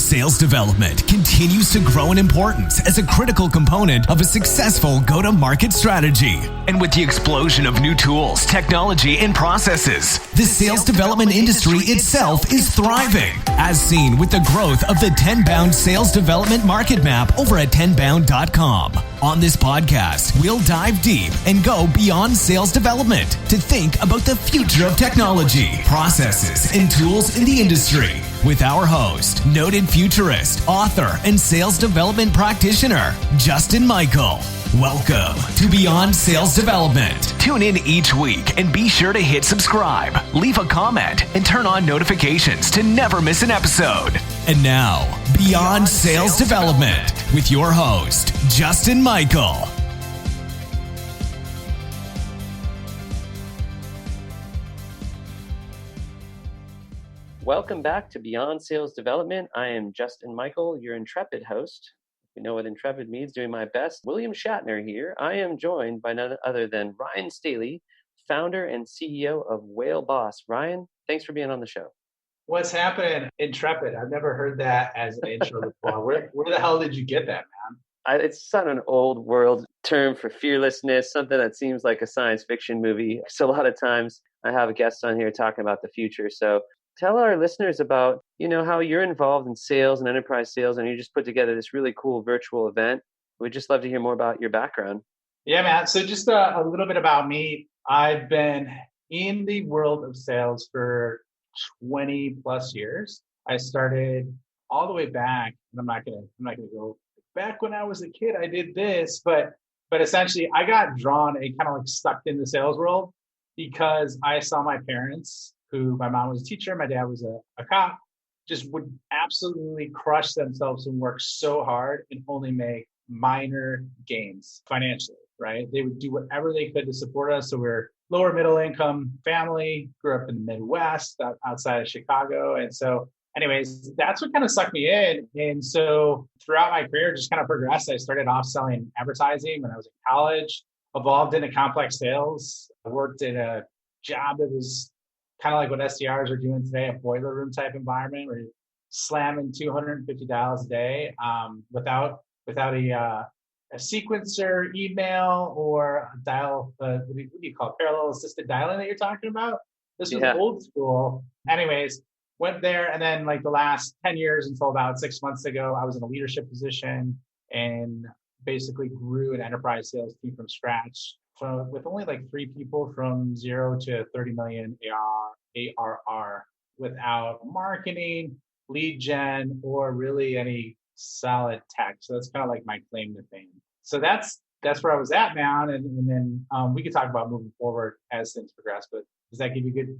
Sales development continues to grow in importance as a critical component of a successful go-to-market strategy. And with the explosion of new tools, technology, and processes, the sales development industry itself is thriving, as seen with the growth of the Tenbound Sales Development Market Map over at tenbound.com. On this podcast, we'll dive deep and go beyond sales development to think about the future of technology, processes, and tools in the industry with our host, noted futurist, author, and sales development practitioner, Justin Michael. Welcome to Beyond Sales Development. Tune in each week and be sure to hit subscribe, leave a comment, and turn on notifications to never miss an episode. And now, Beyond Sales Development with your host, Justin Michael. Welcome back to Beyond Sales Development. I am Justin Michael, your intrepid host. You know what intrepid means, doing my best. William Shatner here. I am joined by none other than Ryan Staley, founder and CEO of Whale Boss. Ryan, thanks for being on the show. What's happening, intrepid? I've never heard that as an intro before. Where the hell did you get that, man? It's not an old world term for fearlessness, something that seems like a science fiction movie. So a lot of times I have a guest on here talking about the future. So tell our listeners about, how you're involved in sales and enterprise sales, and you just put together this really cool virtual event. We'd just love to hear more about your background. Yeah, man. So just a little bit about me. I've been in the world of sales for 20 plus years. I started all the way back, and I'm not gonna go back when I was a kid. I did this, but essentially I got drawn and kind of like sucked in the sales world because I saw my parents, who my mom was a teacher, my dad was a cop, just would absolutely crush themselves and work so hard and only make minor gains financially, right? They would do whatever they could to support us. So we're lower middle income family, grew up in the Midwest outside of Chicago. And so anyways, that's what kind of sucked me in. And so throughout my career, just kind of progressed. I started off selling advertising when I was in college, evolved into complex sales. I worked in a job that was kind of like what SDRs are doing today, a boiler room type environment where you're slamming $250 a day without a sequencer email or a dial, what do you call it, parallel assisted dialing that you're talking about? This was old school. Anyways, went there, and then like the last 10 years until about 6 months ago, I was in a leadership position and basically grew an enterprise sales team from scratch. So with only like 3 people from 0 to 30 million ARR without marketing, lead gen, or really any solid tech. So that's kind of like my claim to fame. So that's where I was at, man. And then we could talk about moving forward as things progress, but does that give you a good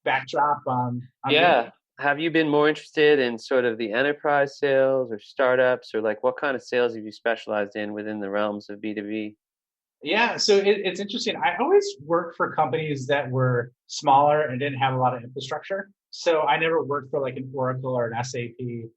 backdrop on Yeah. Have you been more interested in sort of the enterprise sales or startups, or like what kind of sales have you specialized in within the realms of B2B? Yeah, so it's interesting. I always worked for companies that were smaller and didn't have a lot of infrastructure. So I never worked for like an Oracle or an SAP.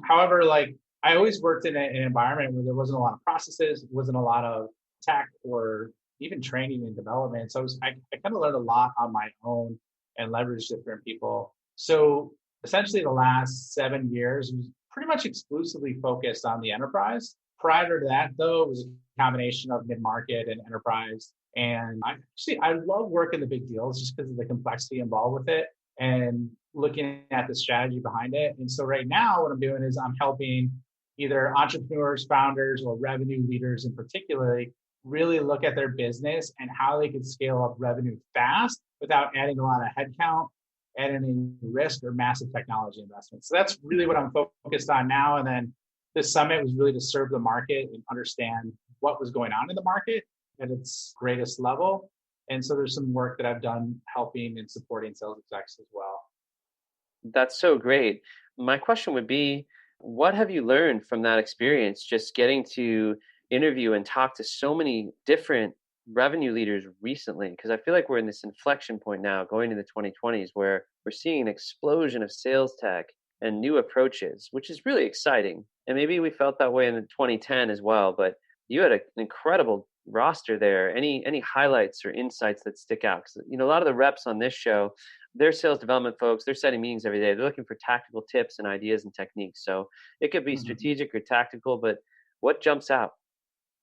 However, like I always worked in an environment where there wasn't a lot of processes, wasn't a lot of tech or even training and development. So I kind of learned a lot on my own and leveraged different people. So essentially the last 7 years was pretty much exclusively focused on the enterprise. Prior to that, though, it was a combination of mid-market and enterprise. And I love working the big deals just because of the complexity involved with it and looking at the strategy behind it. And so right now, what I'm doing is I'm helping either entrepreneurs, founders, or revenue leaders in particular really look at their business and how they could scale up revenue fast without adding a lot of headcount, adding any risk or massive technology investments. So that's really what I'm focused on now. And then this summit was really to serve the market and understand what was going on in the market at its greatest level. And so there's some work that I've done helping and supporting sales execs as well. That's so great. My question would be, what have you learned from that experience, just getting to interview and talk to so many different revenue leaders recently? Because I feel like we're in this inflection point now going into the 2020s where we're seeing an explosion of sales tech and new approaches, which is really exciting. And maybe we felt that way in 2010 as well, but you had an incredible roster there. Any highlights or insights that stick out? Because a lot of the reps on this show, they're sales development folks. They're setting meetings every day. They're looking for tactical tips and ideas and techniques. So it could be Mhm. strategic or tactical, but what jumps out?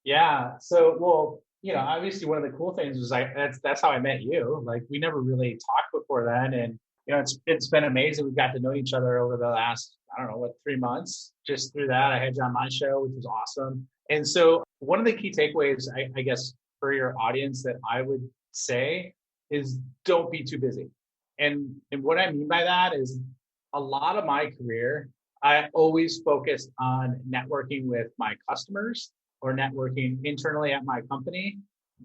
Yeah. So, well, obviously one of the cool things was that's how I met you. Like we never really talked before then, and it's been amazing. We've got to know each other over the last, I don't know, 3 months. Just through that, I had you on my show, which was awesome. And so one of the key takeaways, I guess, for your audience that I would say is don't be too busy. And what I mean by that is a lot of my career, I always focused on networking with my customers or networking internally at my company,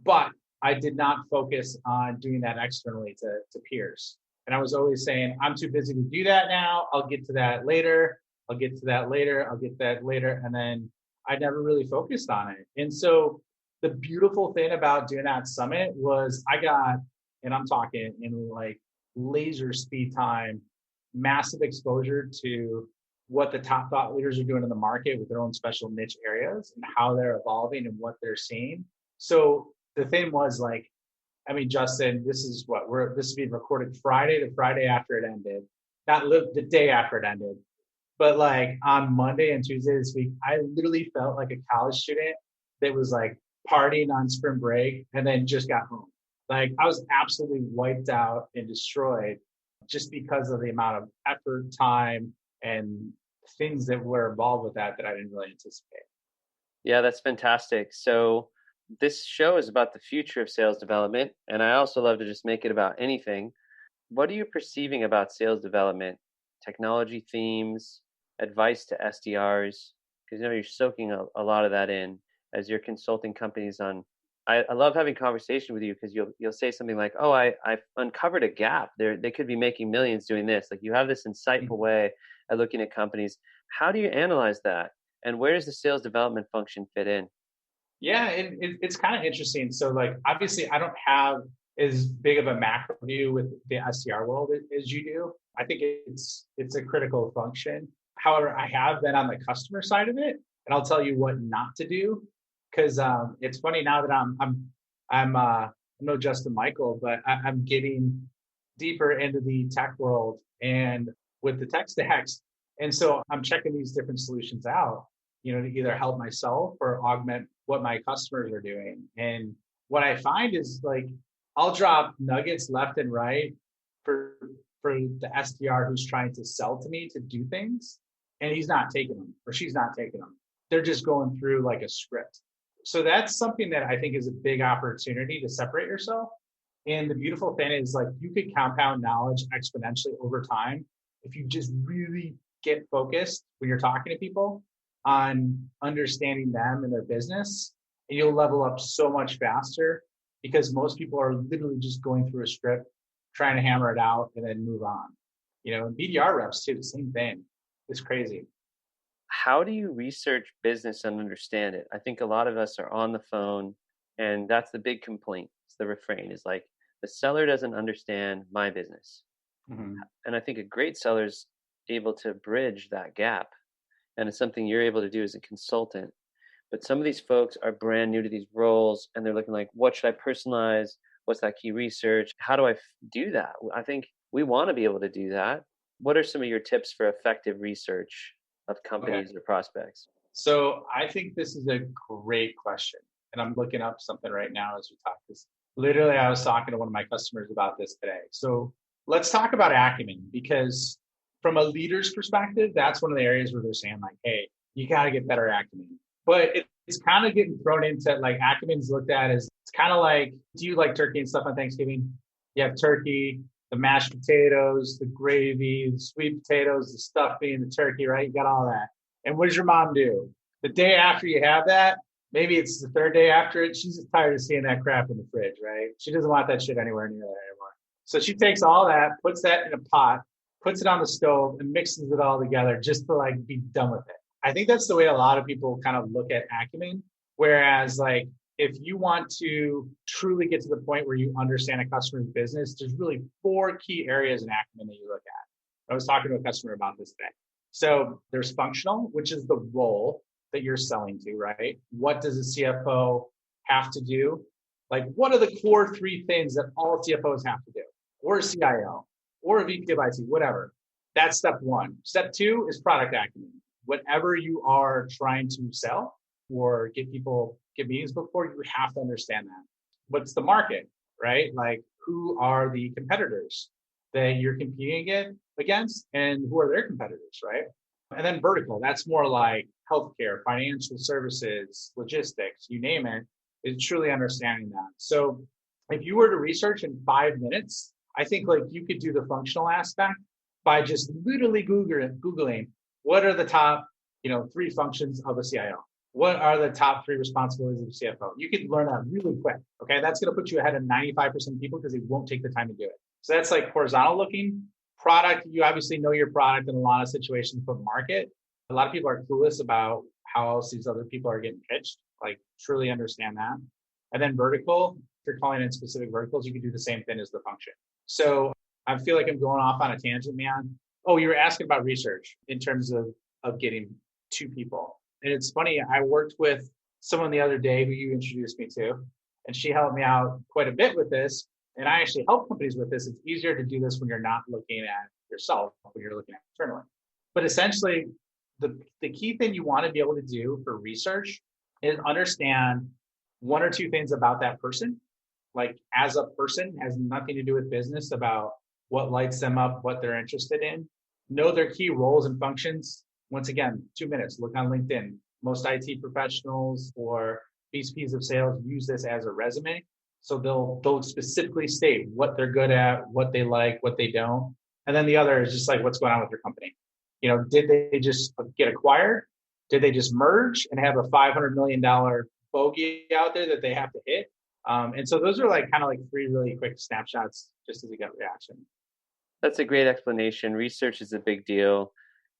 but I did not focus on doing that externally to peers. And I was always saying, I'm too busy to do that now. I'll get to that later. I'll get to that later. I'll get that later. And then I never really focused on it. And so the beautiful thing about doing that summit was I got, and I'm talking in like laser speed time, massive exposure to what the top thought leaders are doing in the market with their own special niche areas and how they're evolving and what they're seeing. So the thing was like, I mean, Justin, this is being recorded Friday, the Friday after it ended, not the day after it ended, but like on Monday and Tuesday this week, I literally felt like a college student that was like partying on spring break and then just got home. Like I was absolutely wiped out and destroyed just because of the amount of effort, time, and things that were involved with that I didn't really anticipate. Yeah, that's fantastic. So this show is about the future of sales development, and I also love to just make it about anything. What are you perceiving about sales development, technology themes, advice to SDRs? Because you're soaking a lot of that in as you're consulting companies on. I love having conversation with you because you'll say something like, "Oh, I've uncovered a gap. They could be making millions doing this." Like you have this insightful way at looking at companies. How do you analyze that, and where does the sales development function fit in? Yeah, it's kind of interesting. So, like, obviously, I don't have as big of a macro view with the SDR world as you do. I think it's a critical function. However, I have been on the customer side of it, and I'll tell you what not to do. Because it's funny now that I'm no Justin Michael, but I'm getting deeper into the tech world and with the tech stacks, and so I'm checking these different solutions out, to either help myself or augment what my customers are doing. And what I find is like I'll drop nuggets left and right for for the SDR who's trying to sell to me to do things, and he's not taking them or she's not taking them. They're just going through like a script. So that's something that I think is a big opportunity to separate yourself. And the beautiful thing is like you could compound knowledge exponentially over time if you just really get focused when you're talking to people on understanding them and their business, and you'll level up so much faster because most people are literally just going through a script, trying to hammer it out and then move on. And BDR reps too, the same thing. It's crazy. How do you research business and understand it? I think a lot of us are on the phone, and that's the big complaint. It's the refrain is like, the seller doesn't understand my business. Mhm. And I think a great seller is able to bridge that gap. And it's something you're able to do as a consultant. But some of these folks are brand new to these roles and they're looking like, what should I personalize? What's that key research? How do I do that? I think we want to be able to do that. What are some of your tips for effective research of Okay. companies or prospects? So I think this is a great question. And I'm looking up something right now as we talk this. Literally, I was talking to one of my customers about this today. So let's talk about acumen because from a leader's perspective, that's one of the areas where they're saying like, hey, you got to get better acumen. But it's kind of getting thrown into like acumen's looked at as it's kind of like, do you like turkey and stuff on Thanksgiving? You have turkey, the mashed potatoes, the gravy, the sweet potatoes, the stuffing, the turkey, right? You got all that. And what does your mom do? The day after you have that, maybe it's the third day after it, she's just tired of seeing that crap in the fridge, right? She doesn't want that shit anywhere near there anymore. So she takes all that, puts that in a pot, puts it on the stove, and mixes it all together just to like be done with it. I think that's the way a lot of people kind of look at acumen. Whereas, like, if you want to truly get to the point where you understand a customer's business, there's really 4 key areas in acumen that you look at. I was talking to a customer about this today. So there's functional, which is the role that you're selling to, right? What does a CFO have to do? Like, what are the core 3 things that all CFOs have to do? Or a CIO? or a VP of IT, whatever. That's step one. Step two is product acumen. Whatever you are trying to sell or get meetings booked for, you have to understand that. What's the market, right? Like, who are the competitors that you're competing against, and who are their competitors, right? And then vertical, that's more like healthcare, financial services, logistics, you name it, is truly understanding that. So if you were to research in 5 minutes, I think like you could do the functional aspect by just literally Googling what are the top, 3 functions of a CIO? What are the top 3 responsibilities of a CFO? You could learn that really quick. Okay. That's going to put you ahead of 95% of people because they won't take the time to do it. So that's like horizontal looking. Product, you obviously know your product in a lot of situations, but market, a lot of people are clueless about how else these other people are getting pitched, like truly understand that. And then vertical, if you're calling in specific verticals, you can do the same thing as the function. So I feel like I'm going off on a tangent, man. Oh, you were asking about research in terms of getting 2 people. And it's funny, I worked with someone the other day who you introduced me to, and she helped me out quite a bit with this. And I actually help companies with this. It's easier to do this when you're not looking at yourself, when you're looking at internally. But essentially, the key thing you want to be able to do for research is understand 1 or 2 things about that person. Like as a person, has nothing to do with business, about what lights them up, what they're interested in. Know their key roles and functions. Once again, 2 minutes, look on LinkedIn. Most IT professionals or VPs of sales use this as a resume. So they'll specifically state what they're good at, what they like, what they don't. And then the other is just like what's going on with their company. Did they just get acquired? Did they just merge and have a $500 million bogey out there that they have to hit? And so those are like kind of like 3 really quick snapshots just as a gut reaction. That's a great explanation. Research is a big deal.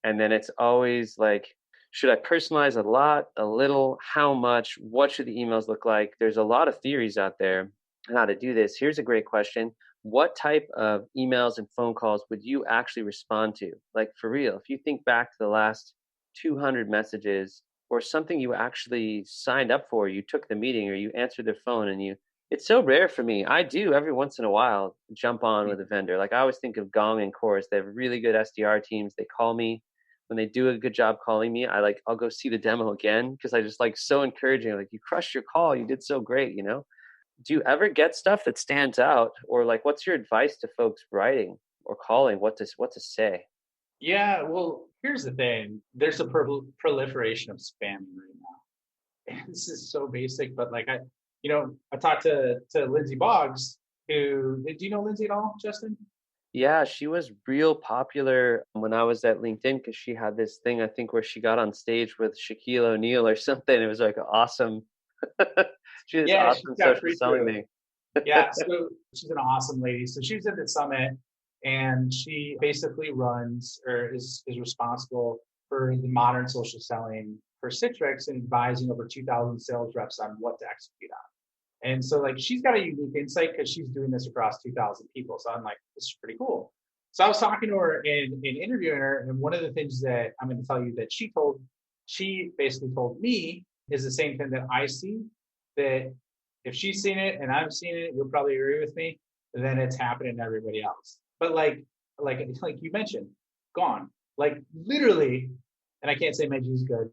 And then it's always like, should I personalize a lot, a little, how much, what should the emails look like? There's a lot of theories out there on how to do this. Here's a great question. What type of emails and phone calls would you actually respond to? Like for real, if you think back to the last 200 messages or something you actually signed up for, you took the meeting or you answered their phone and it's so rare for me. I do every once in a while jump on with a vendor. Like I always think of Gong and Chorus. They have really good SDR teams. They call me. When they do a good job calling me, I'll go see the demo again because I just like so encouraging. Like, you crushed your call. You did so great, Do you ever get stuff that stands out, or like what's your advice to folks writing or calling? What to say? Yeah, well, here's the thing. There's a proliferation of spamming right now. And this is so basic, but like I talked to Lindsay Boggs, do you know Lindsay at all, Justin? Yeah, she was real popular when I was at LinkedIn because she had this thing, I think, where she got on stage with Shaquille O'Neal or something. It was like awesome. She has awesome social selling thing. Yeah, so she's an awesome lady. So she was at the summit, and she basically runs or is responsible for the modern social selling for Citrix and advising over 2,000 sales reps on what to execute on. And so like she's got a unique insight because she's doing this across 2,000 people. So I'm like, this is pretty cool. So I was talking to her and interviewing her. And one of the things that I'm going to tell you that she basically told me is the same thing that I see, that if she's seen it and I've seen it, you'll probably agree with me, then it's happening to everybody else. But like you mentioned, gone, like literally, and I can't say my G's good.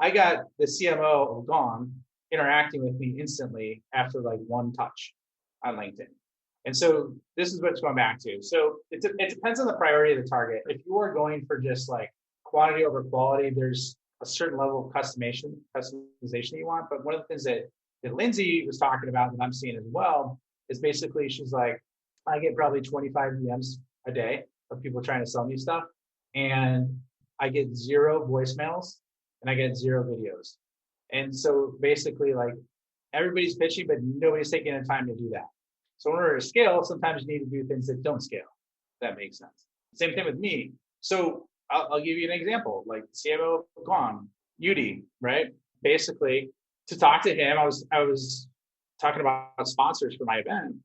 I got the CMO of Gone interacting with me instantly after like 1 touch on LinkedIn. And so this is what it's going back to. So it depends on the priority of the target. If you are going for just like quantity over quality, there's a certain level of customization you want. But one of the things that Lindsay was talking about that I'm seeing as well is basically she's like, I get probably 25 DMs a day of people trying to sell me stuff. And I get 0 voicemails and I get 0 videos. And so basically like everybody's pitching, but nobody's taking the time to do that. So in order to scale, sometimes you need to do things that don't scale. If that makes sense. Same thing with me. So I'll give you an example, like CMO Gone, Udi, right? Basically to talk to him, I was talking about sponsors for my event,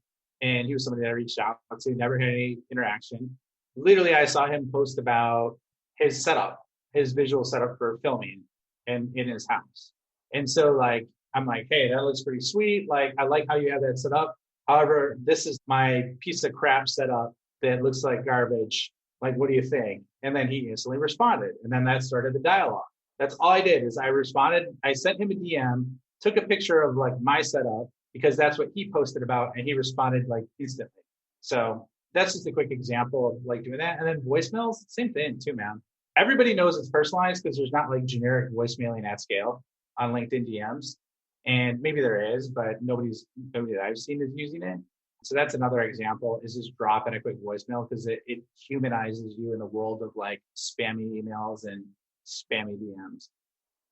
and he was somebody that I reached out to, never had any interaction. Literally, I saw him post about his setup, his visual setup for filming and in his house. And so like, I'm like, hey, that looks pretty sweet. Like, I like how you have that set up. However, this is my piece of crap setup that looks like garbage. Like, what do you think? And then he instantly responded. And then that started the dialogue. That's all I did is I responded. I sent him a DM, took a picture of like my setup because that's what he posted about. And he responded like instantly. So that's just a quick example of like doing that. And then voicemails, same thing too, man. Everybody knows it's personalized because there's not like generic voicemailing at scale on LinkedIn DMs. And maybe there is, but nobody that I've seen is using it. So that's another example is just dropping a quick voicemail because it humanizes you in the world of like spammy emails and spammy DMs.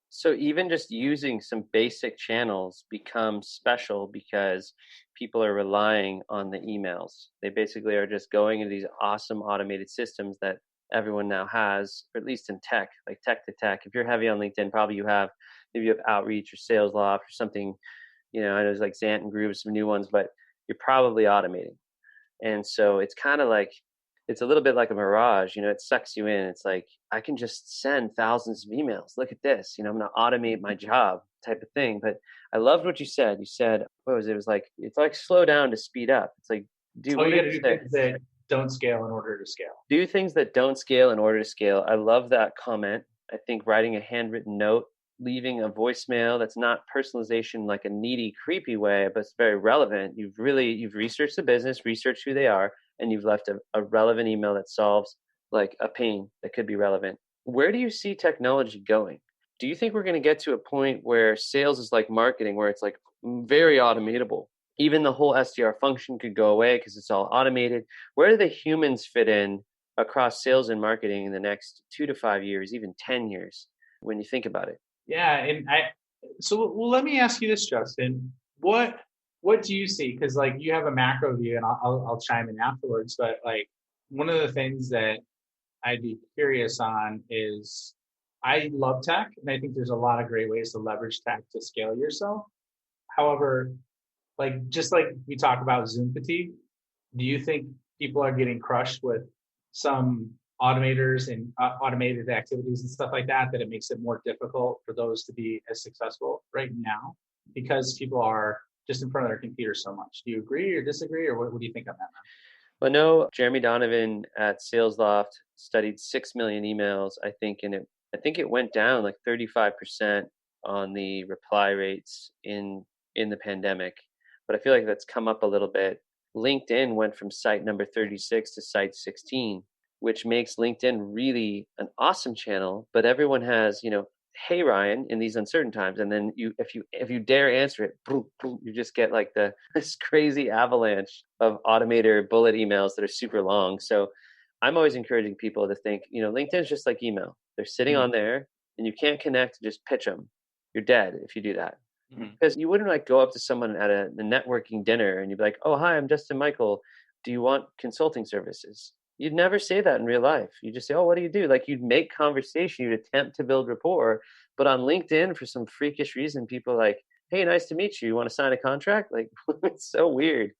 So even just using some basic channels becomes special because people are relying on the emails. They basically are just going into these awesome automated systems that everyone now has, or at least in tech, like tech to tech. If you're heavy on LinkedIn, probably maybe you have Outreach or Sales Loft or something. I know there's like Xant and Groove, some new ones, but you're probably automating. And so it's kind of like, it's a little bit like a mirage, it sucks you in. It's like, I can just send thousands of emails. Look at this, I'm going to automate my job type of thing. But I loved what you said. You said, what was it? It was like, it's like slow down to speed up. It's like, you got to do things that don't scale in order to scale. Do things that don't scale in order to scale. I love that comment. I think writing a handwritten note, leaving a voicemail that's not personalization like a needy, creepy way, but it's very relevant. You've researched the business, researched who they are, and you've left a relevant email that solves like a pain that could be relevant. Where do you see technology going? Do you think we're going to get to a point where sales is like marketing, where it's like very automatable? Even the whole SDR function could go away because it's all automated. Where do the humans fit in across sales and marketing in the next 2 to 5 years, even 10 years, when you think about it? Yeah, and well, let me ask you this, Justin. What do you see? Because like you have a macro view, and I'll chime in afterwards. But like one of the things that I'd be curious on is I love tech, and I think there's a lot of great ways to leverage tech to scale yourself. However, like just like we talk about Zoom fatigue, do you think people are getting crushed with some automators and automated activities and stuff like that it makes it more difficult for those to be as successful right now because people are just in front of their computer so much? Do you agree or disagree, or what do you think on that? Well, no, Jeremy Donovan at Sales Loft studied 6 million emails, I think, and I think it went down like 35% on the reply rates in the pandemic. But I feel like that's come up a little bit. LinkedIn went from site number 36 to site 16, which makes LinkedIn really an awesome channel. But everyone has, hey, Ryan, in these uncertain times. And then if you dare answer it, boom, boom, you just get like this crazy avalanche of automated bullet emails that are super long. So I'm always encouraging people to think, LinkedIn is just like email. They're sitting on there and you can't connect, just pitch them. You're dead if you do that. Because you wouldn't like go up to someone at a networking dinner and you'd be like, oh, hi, I'm Justin Michael. Do you want consulting services? You'd never say that in real life. You just say, oh, what do you do? Like you'd make conversation, you'd attempt to build rapport. But on LinkedIn, for some freakish reason, people are like, hey, nice to meet you. You want to sign a contract? Like, it's so weird.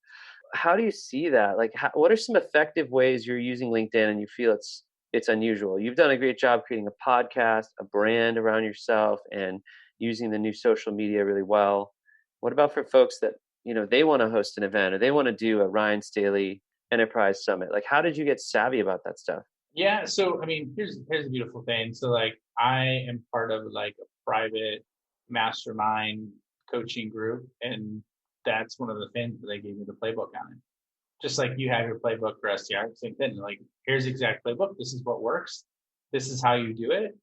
How do you see that? Like, what are some effective ways you're using LinkedIn and you feel it's unusual? You've done a great job creating a podcast, a brand around yourself, and using the new social media really well. What about for folks that, they want to host an event or they want to do a Ryan Staley Enterprise Summit? Like, how did you get savvy about that stuff? Yeah. So, I mean, here's a beautiful thing. So like, I am part of like a private mastermind coaching group. And that's one of the things that they gave me the playbook on it. Just like you have your playbook for SDR, same thing. Like, here's the exact playbook. This is what works. This is how you do it.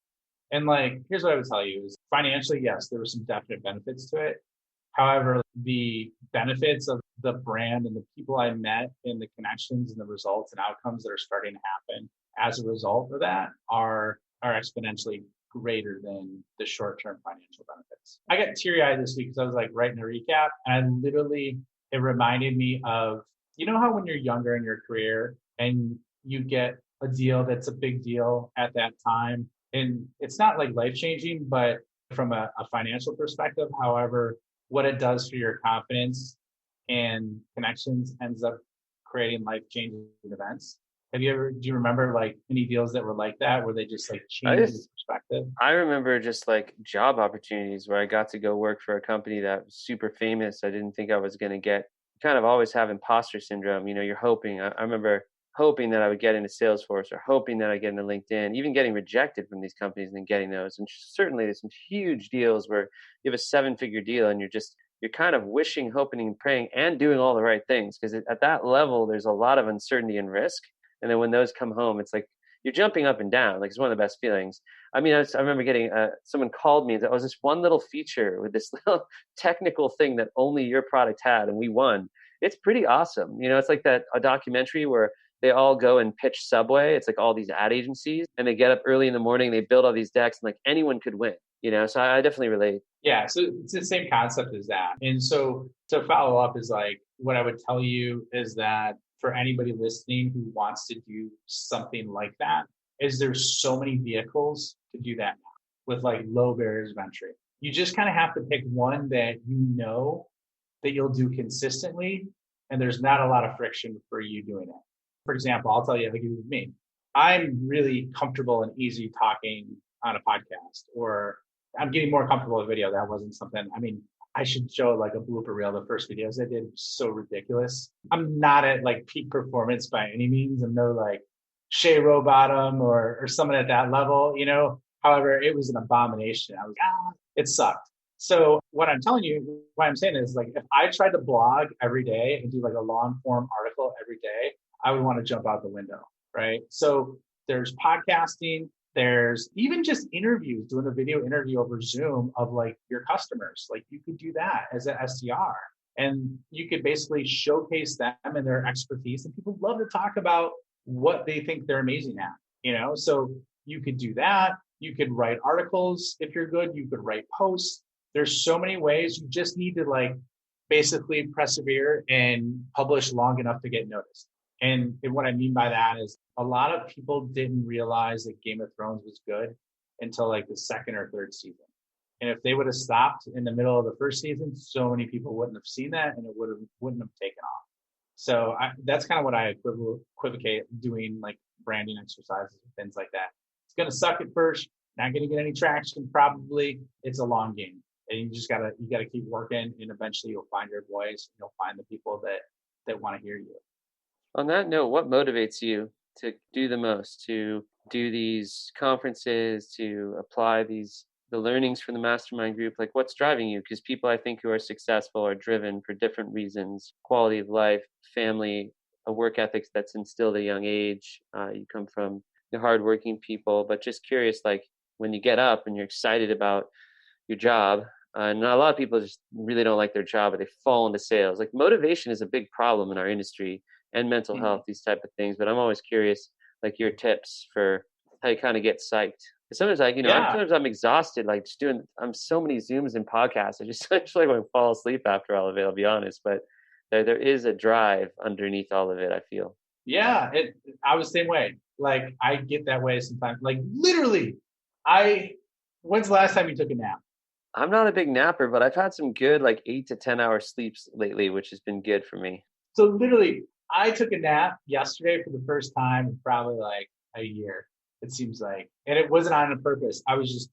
And like, here's what I would tell you is financially, yes, there were some definite benefits to it. However, the benefits of the brand and the people I met and the connections and the results and outcomes that are starting to happen as a result of that are exponentially greater than the short-term financial benefits. I got teary-eyed this week because I was like writing a recap, and it reminded me of, how when you're younger in your career and you get a deal that's a big deal at that time, and it's not like life-changing, but from a financial perspective, however, what it does for your confidence and connections ends up creating life-changing events. Do you remember like any deals that were like that, where they just like changed your perspective? I remember just like job opportunities where I got to go work for a company that was super famous. I didn't think I was going to get. You kind of always have imposter syndrome. You're hoping. I remember hoping that I would get into Salesforce or hoping that I get into LinkedIn, even getting rejected from these companies and then getting those. And certainly there's some huge deals where you have a 7-figure deal and you're kind of wishing, hoping, and praying and doing all the right things. Because at that level, there's a lot of uncertainty and risk. And then when those come home, it's like you're jumping up and down. Like it's one of the best feelings. I mean, I remember getting someone called me and said, "Oh, this one little feature with this little technical thing that only your product had, and we won." It's pretty awesome. It's like a documentary where they all go and pitch Subway. It's like all these ad agencies, and they get up early in the morning, they build all these decks, and like anyone could win. So I definitely relate. Yeah, so it's the same concept as that. And so to follow up is like, what I would tell you is that for anybody listening who wants to do something like that, is there's so many vehicles to do that now with like low barriers of entry. You just kind of have to pick one that that you'll do consistently, and there's not a lot of friction for you doing it. For example, I'll tell you, like with me, I'm really comfortable and easy talking on a podcast, or I'm getting more comfortable with video. That wasn't something, I should show like a blooper reel. The first videos I did were so ridiculous. I'm not at like peak performance by any means. I'm no like Shea Rowbottom or someone at that level, However, it was an abomination. I was, it sucked. So what I'm telling you, what I'm saying is like, if I tried to blog every day and do like a long form article every day, I would want to jump out the window, right? So there's podcasting, there's even just interviews, doing a video interview over Zoom of like your customers. Like you could do that as an SDR, and you could basically showcase them and their expertise. And people love to talk about what they think they're amazing at, So you could do that. You could write articles if you're good. You could write posts. There's so many ways. You just need to like basically persevere and publish long enough to get noticed. And what I mean by that is a lot of people didn't realize that Game of Thrones was good until like the second or third season. And if they would have stopped in the middle of the first season, so many people wouldn't have seen that, and it wouldn't have taken off. So that's kind of what I equivocate doing, like branding exercises and things like that. It's going to suck at first, not going to get any traction. Probably it's a long game, and you gotta keep working, and eventually you'll find your voice. And you'll find the people that want to hear you. On that note, what motivates you to do the most, to do these conferences, to apply the learnings from the mastermind group? Like what's driving you? Because people I think who are successful are driven for different reasons: quality of life, family, a work ethic that's instilled at a young age. You come from hardworking people, but just curious, like when you get up and you're excited about your job, and a lot of people just really don't like their job, but they fall into sales. Like motivation is a big problem in our industry, and mental health, these type of things. But I'm always curious, like your tips for how you kind of get psyched. Sometimes sometimes I'm exhausted, like just I'm so many Zooms and podcasts. I just like want to fall asleep after all of it, I'll be honest. But there is a drive underneath all of it, I feel. Yeah, I was the same way. Like I get that way sometimes. Like literally, when's the last time you took a nap? I'm not a big napper, but I've had some good like 8 to 10 hour sleeps lately, which has been good for me. So literally, I took a nap yesterday for the first time in probably like a year, it seems like. And it wasn't on purpose.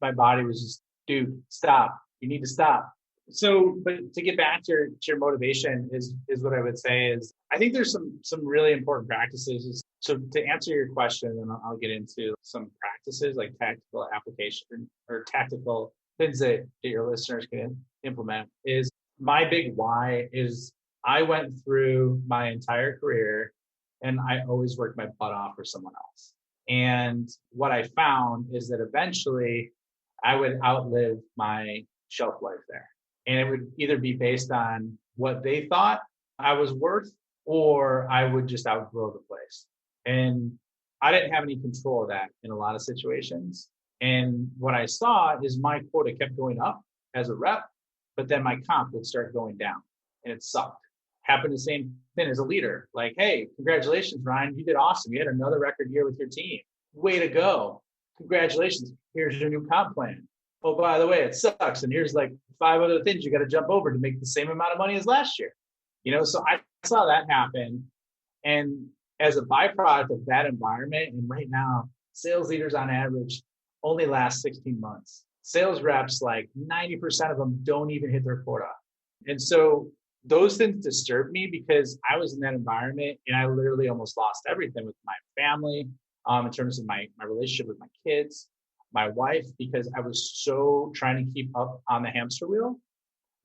My body was just, dude, stop. You need to stop. So, but to get back to your motivation is what I would say is, I think there's some really important practices. So to answer your question, and I'll get into some practices like tactical application or tactical things that your listeners can implement, is my big why is I went through my entire career and I always worked my butt off for someone else. And what I found is that eventually I would outlive my shelf life there. And it would either be based on what they thought I was worth, or I would just outgrow the place. And I didn't have any control of that in a lot of situations. And what I saw is my quota kept going up as a rep, but then my comp would start going down, and it sucked. Happened the same thing as a leader. Like, hey, congratulations, Ryan. You did awesome. You had another record year with your team. Way to go. Congratulations. Here's your new comp plan. Oh, by the way, it sucks. And here's like 5 other things you got to jump over to make the same amount of money as last year. So I saw that happen. And as a byproduct of that environment, and right now, sales leaders on average only last 16 months. Sales reps, like 90% of them don't even hit their quota. And so those things disturb me because I was in that environment and I literally almost lost everything with my family, in terms of my relationship with my kids, my wife, because I was so trying to keep up on the hamster wheel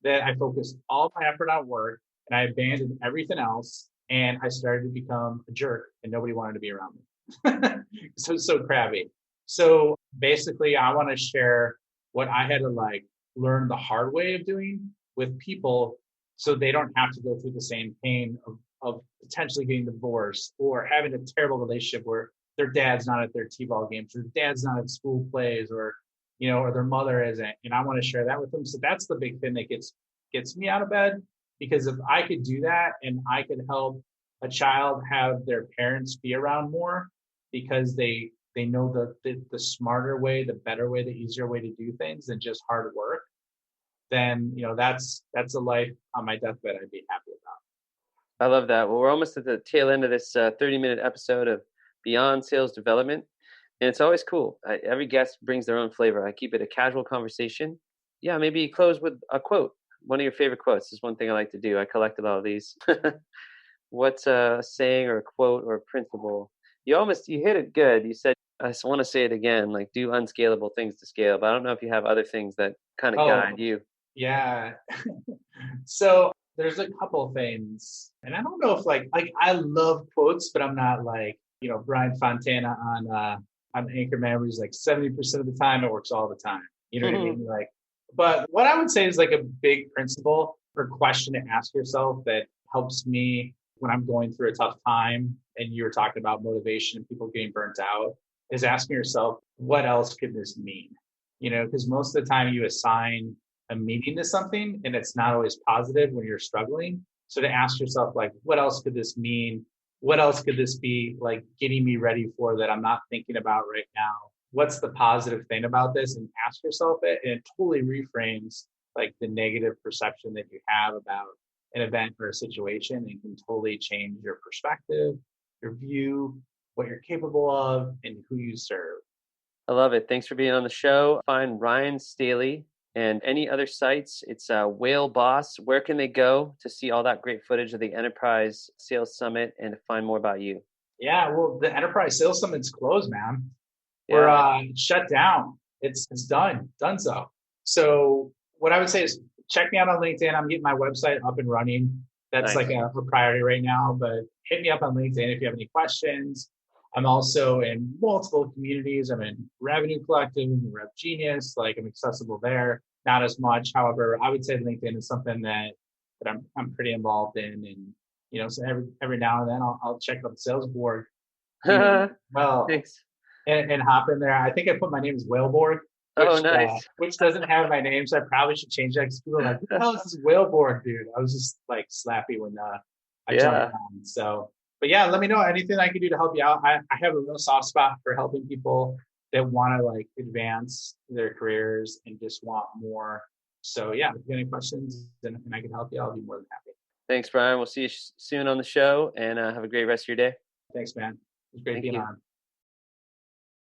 that I focused all my effort on work and I abandoned everything else. And I started to become a jerk and nobody wanted to be around me. So crabby. So basically, I want to share what I had to like learn the hard way of doing with people so they don't have to go through the same pain of potentially getting divorced or having a terrible relationship where their dad's not at their t-ball games or their dad's not at school plays or or their mother isn't. And I want to share that with them. So that's the big thing that gets me out of bed, because if I could do that and I could help a child have their parents be around more because they know the smarter way, the better way, the easier way to do things than just hard work, then that's a life on my deathbed I'd be happy about. I love that. Well, we're almost at the tail end of this 30-minute episode of Beyond Sales Development. And it's always cool. Every guest brings their own flavor. I keep it a casual conversation. Yeah, maybe close with a quote. One of your favorite quotes is one thing I like to do. I collected all of these. What's a saying or a quote or a principle? You hit it good. You said, I just want to say it again, like do unscalable things to scale. But I don't know if you have other things that kind of guide you. Yeah. So there's a couple things. And I don't know if like I love quotes, but I'm not like, Brian Fontana on Anchorman, where he's like 70% of the time it works all the time. You know what I mean? Like, but what I would say is like a big principle or question to ask yourself that helps me when I'm going through a tough time, and you were talking about motivation and people getting burnt out, is asking yourself, what else could this mean? Because most of the time you assign a meaning to something and it's not always positive when you're struggling. So to ask yourself, like, what else could this mean? What else could this be like getting me ready for that I'm not thinking about right now? What's the positive thing about this? And ask yourself it, and it totally reframes like the negative perception that you have about an event or a situation, and can totally change your perspective, your view, what you're capable of, and who you serve. I love it. Thanks for being on the show. Find Ryan Staley and any other sites. It's Whale Boss. Where can they go to see all that great footage of the Enterprise Sales Summit and to find more about you? Yeah, well, the Enterprise Sales Summit's closed, man. We're shut down. It's done. Donezo. So what I would say is check me out on LinkedIn. I'm getting my website up and running. That's nice. Like a priority right now, but hit me up on LinkedIn if you have any questions. I'm also in multiple communities. I'm in Revenue Collective, Rev Genius, like I'm accessible there. Not as much. However, I would say LinkedIn is something that I'm pretty involved in. And, so every now and then I'll check out the sales board. Well, thanks. And hop in there. I think I put my name as Whaleborg. Nice. Which doesn't have my name, so I probably should change that because people are like, "Who the hell is this Whaleborg dude?" I was just like slappy when I jumped on. So, but yeah, let me know anything I can do to help you out. I have a real soft spot for helping people that want to like advance their careers and just want more. So yeah, if you have any questions and I can help you, I'll be more than happy. Thanks, Brian. We'll see you soon on the show, and have a great rest of your day. Thanks, man. It was great being on.